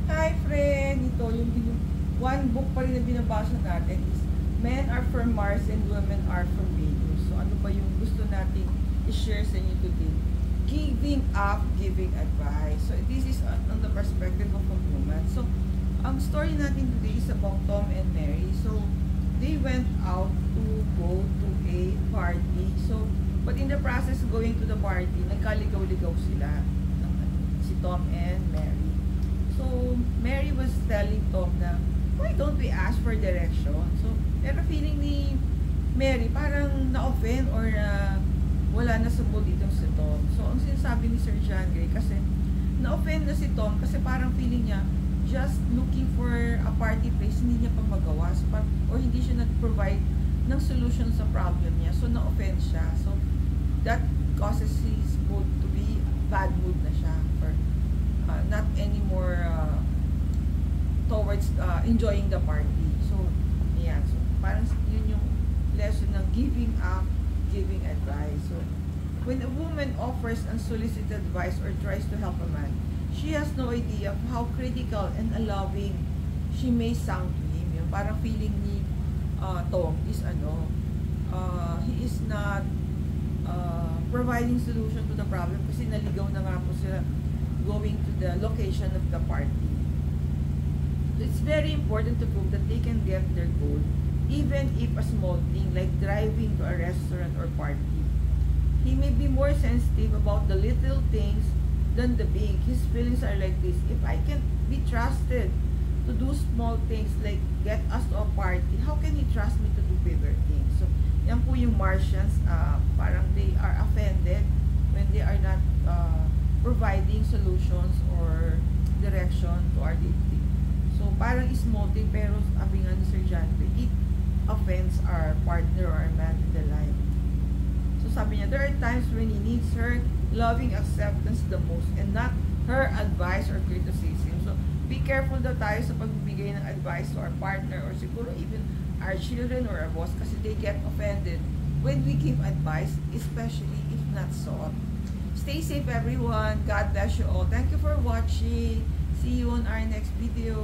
Hi friend! Ito yung one book pa rin na binabasa natin is Men are from Mars and Women are from Venus. So ano ba yung gusto nating i-share sa inyo today? Giving up, giving advice. So this is on the perspective of a woman. So ang story natin today is about Tom and Mary. So they went out to go to a party. So but in the process of going to the party, nagkaligaw-ligaw sila. Si Tom and Mary. So, Mary was telling Tom na, why don't we ask for direction? So, pero feeling ni Mary, parang na-offend or wala na sa mood itong si Tom. So, ang sinasabi ni Sir John Gray, kasi na-offend na si Tom kasi parang feeling niya, just looking for a party place, hindi niya pa magawa. So, or hindi siya nag-provide ng solution sa problem niya. So, na-offend siya. So, that causes his mood to be bad mood na siya. Or not anymore towards enjoying the party. So, yeah. So, parang yun yung lesson ng giving up, giving advice. So, when a woman offers unsolicited advice or tries to help a man, she has no idea of how critical and unloving she may sound to him. Yung parang feeling ni Tom is he is not providing solution to the problem kasi naligaw na nga po sila going to the location of the party. It's very important to prove that they can get their goal, even if a small thing like driving to a restaurant or party. He may be more sensitive about the little things than the big. His feelings are like this: if I can be trusted to do small things like get us to a party, how can he trust me to do bigger things? So, yan po yung Martians, parang they are offended when they are not providing solutions or direction to our dating. So, parang small thing, pero sabi nga ni Sir John, it offends our partner or our man in the life. So, sabi niya, there are times when he needs her loving acceptance the most and not her advice or criticism. So, be careful daw tayo sa pagbibigay ng advice to our partner or siguro even our children or our boss kasi they get offended when we give advice, especially if not sought. Stay safe everyone. God bless you all. Thank you for watching. See you on our next video.